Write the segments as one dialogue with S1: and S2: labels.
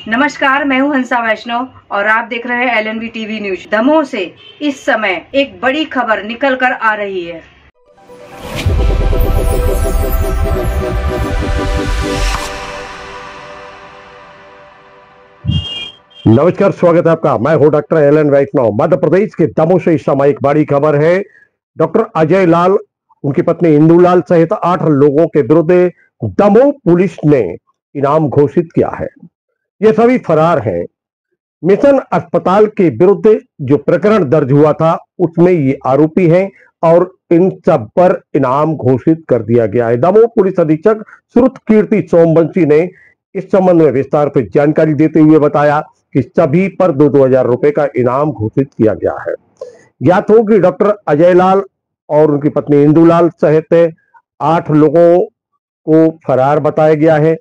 S1: नमस्कार, मैं हूं हंसा वैष्णव और आप देख रहे हैं LNV टीवी न्यूज। दमोह से इस समय एक बड़ी खबर निकल कर आ रही है।
S2: नमस्कार, स्वागत है आपका। मैं हूं डॉक्टर एलन वैष्णव। मध्य प्रदेश के दमोह से इस समय एक बड़ी खबर है। डॉक्टर अजय लाल, उनकी पत्नी इंदू लाल सहित 8 लोगों के विरुद्ध दमोह पुलिस ने इनाम घोषित किया है। ये सभी फरार हैं। मिशन अस्पताल के विरुद्ध जो प्रकरण दर्ज हुआ था उसमें ये आरोपी हैं और इन सब पर इनाम घोषित कर दिया गया है। दमोह पुलिस अधीक्षक श्रुत कीर्ति सोमवंशी ने इस संबंध में विस्तार से जानकारी देते हुए बताया कि सभी पर 2-2 हजार रुपए का इनाम घोषित किया गया है। ज्ञात हो कि डॉक्टर अजय लाल और उनकी पत्नी इंदू लाल सहित 8 लोगों को फरार बताया गया है।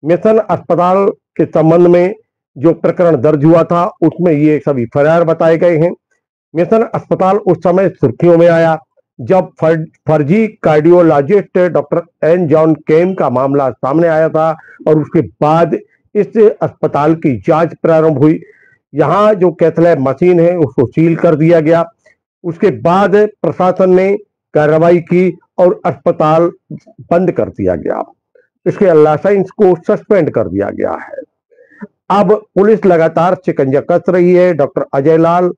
S2: मिशन अस्पताल के संबंध में जो प्रकरण दर्ज हुआ था उसमें ये सभी फरार बताए गए हैं। मिशन अस्पताल उस समय सुर्खियों में आया जब फर्जी कार्डियोलॉजिस्ट डॉक्टर एन जॉन केम का मामला सामने आया था और उसके बाद इस अस्पताल की जांच प्रारंभ हुई। यहां जो कैथलैब मशीन है उसको सील कर दिया गया। उसके बाद प्रशासन ने कार्रवाई की और अस्पताल बंद कर दिया गया। इसके लाइसेंस को सस्पेंड कर दिया गया है। अब पुलिस लगातार शिकंजा कस रही है। डॉक्टर अजय लाल,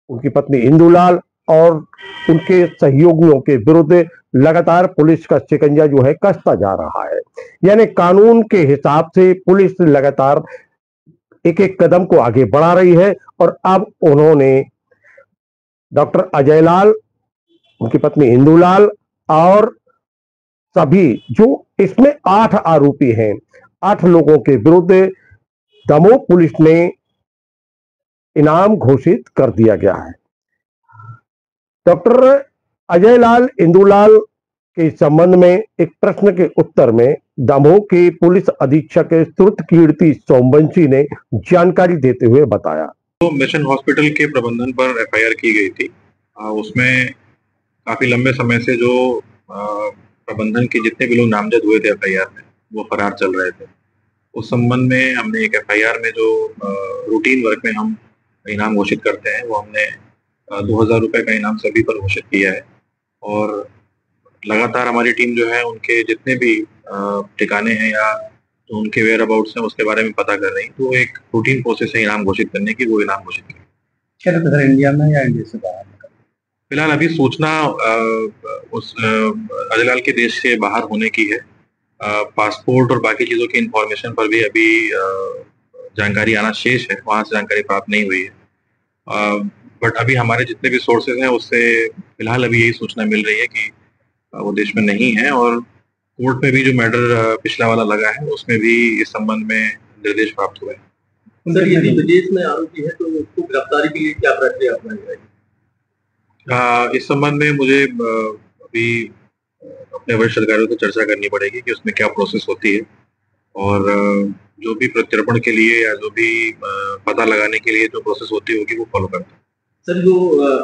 S2: उनकी पत्नी इंदू लाल और उनके सहयोगियों के विरुद्ध लगातार पुलिस का शिकंजा जो है कसता जा रहा है। यानी कानून के हिसाब से पुलिस लगातार एक एक कदम को आगे बढ़ा रही है और अब उन्होंने डॉक्टर अजय लाल, उनकी पत्नी इंदू लाल और सभी जो इसमें 8 आरोपी हैं, 8 लोगों के विरुद्ध दमोह पुलिस ने इनाम घोषित कर दिया गया है। डॉक्टर अजय लाल, इंदू लाल के संबंध में एक प्रश्न के उत्तर में दमोह के पुलिस अधीक्षक श्रुत कीर्ति सोमवंशी ने जानकारी देते हुए बताया।
S3: तो मिशन हॉस्पिटल के प्रबंधन पर FIR की गई थी। उसमें काफी लंबे समय से जो प्रबंधन के जितने भी लोग नामजद हुए थे FIR में वो फरार चल रहे थे। उस संबंध में हमने एक FIR में जो रूटीन वर्क में हम इनाम घोषित करते हैं वो हमने 2000 रुपए का इनाम सभी पर घोषित किया है और लगातार हमारी टीम जो है उनके जितने भी ठिकाने हैं या तो उनके वेयर अबाउट्स हैं उसके बारे में पता कर रही। तो एक रूटीन प्रोसेस है इनाम घोषित करने की, वो इनाम घोषित किया।
S4: क्या लगता है इंडिया में या इंडिया से बाहर?
S3: फिलहाल अभी सूचना उस अजयलाल के देश से बाहर होने की है। पासपोर्ट और बाकी चीज़ों की इंफॉर्मेशन पर भी अभी जानकारी आना शेष है, वहाँ से जानकारी प्राप्त नहीं हुई है। बट अभी हमारे जितने भी सोर्सेज हैं उससे फिलहाल अभी यही सूचना मिल रही है कि वो देश में नहीं है और कोर्ट में भी जो मैटर पिछला वाला लगा है उसमें भी इस संबंध में निर्देश प्राप्त हुए हैं।
S4: सर, यदि विदेश में आरोपी है तो उसको गिरफ्तारी के लिए क्या प्रक्रिया अपनाई जाएगी?
S3: इस संबंध में मुझे अभी अपने वरिष्ठ अधिकारियों से चर्चा करनी पड़ेगी कि उसमें क्या प्रोसेस होती है और जो भी प्रत्यर्पण के लिए या जो भी पता लगाने के लिए जो प्रोसेस होती होगी वो फॉलो करते हैं।
S4: सर, जो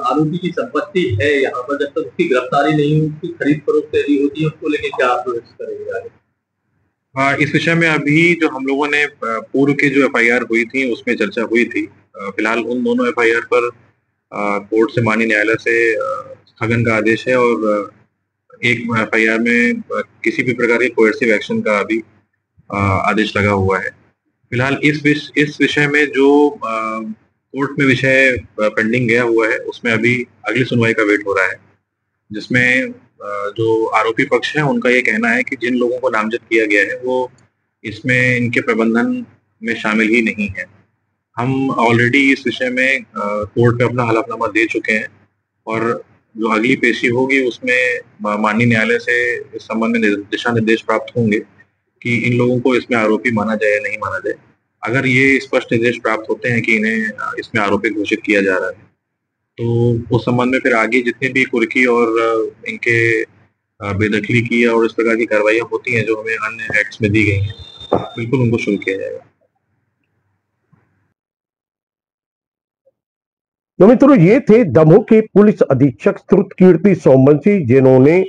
S4: आरोपी की संपत्ति है यहाँ पर, जब तक उसकी गिरफ्तारी नहीं हुई, उसकी खरीद फरोख्त यदि होती है उसको लेके क्या प्रोसेस करेंगे?
S3: इस विषय में अभी जो हम लोगों ने पूर्व के जो FIR हुई थी उसमें चर्चा हुई थी। फिलहाल उन दोनों FIR पर कोर्ट से माननीय न्यायालय से स्थगन का आदेश है और एक FIR में किसी भी प्रकार के कोएर्सिव एक्शन का अभी आदेश लगा हुआ है। फिलहाल इस विषय में जो कोर्ट में विषय पेंडिंग गया हुआ है उसमें अभी अगली सुनवाई का वेट हो रहा है, जिसमें जो आरोपी पक्ष है उनका ये कहना है कि जिन लोगों को नामजद किया गया है वो इसमें इनके प्रबंधन में शामिल ही नहीं है। हम ऑलरेडी इस विषय में कोर्ट में अपना हलफनामा दे चुके हैं और जो अगली पेशी होगी उसमें माननीय न्यायालय से इस संबंध में दिशा निर्देश प्राप्त होंगे कि इन लोगों को इसमें आरोपी माना जाए या नहीं माना जाए। अगर ये स्पष्ट निर्देश प्राप्त होते हैं कि इन्हें इसमें आरोपी घोषित किया जा रहा है तो उस संबंध में फिर आगे जितने भी कुर्की और इनके बेदखली की और इस प्रकार की कार्रवाइयाँ होती हैं जो हमें अन्य एक्ट्स में दी गई हैं, बिल्कुल उनको शुरू किया जाएगा।
S2: तो मित्रों, ये थे दमोह के पुलिस अधीक्षक श्रुत कीर्ति सोमवंशी, जिन्होंने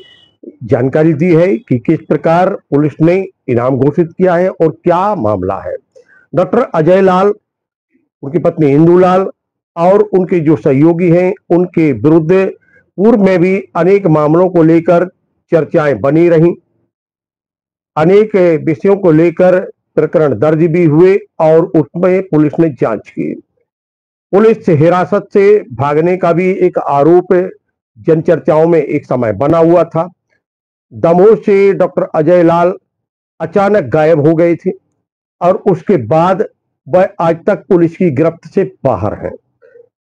S2: जानकारी दी है कि किस प्रकार पुलिस ने इनाम घोषित किया है और क्या मामला है। डॉक्टर अजय लाल, उनकी पत्नी इंदुलाल और उनके जो सहयोगी हैं उनके विरुद्ध पूर्व में भी अनेक मामलों को लेकर चर्चाएं बनी रहीं। अनेक विषयों को लेकर प्रकरण दर्ज भी हुए और उसमें पुलिस ने जांच की। पुलिस हिरासत से भागने का भी एक आरोप जनचर्चाओं में एक समय बना हुआ था। दमोह से डॉक्टर अजय लाल अचानक गायब हो गए थे और उसके बाद वह आज तक पुलिस की गिरफ्त से बाहर हैं।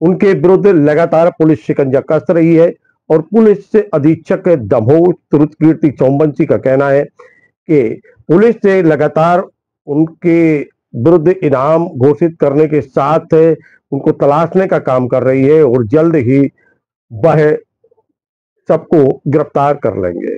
S2: उनके विरुद्ध लगातार पुलिस शिकंजा कस रही है और पुलिस अधीक्षक दमोह तुरुतकीर्ति चौबंसी का कहना है कि पुलिस से लगातार उनके विरुद्ध इनाम घोषित करने के साथ उनको तलाशने का काम कर रही है और जल्द ही वह सबको गिरफ्तार कर लेंगे।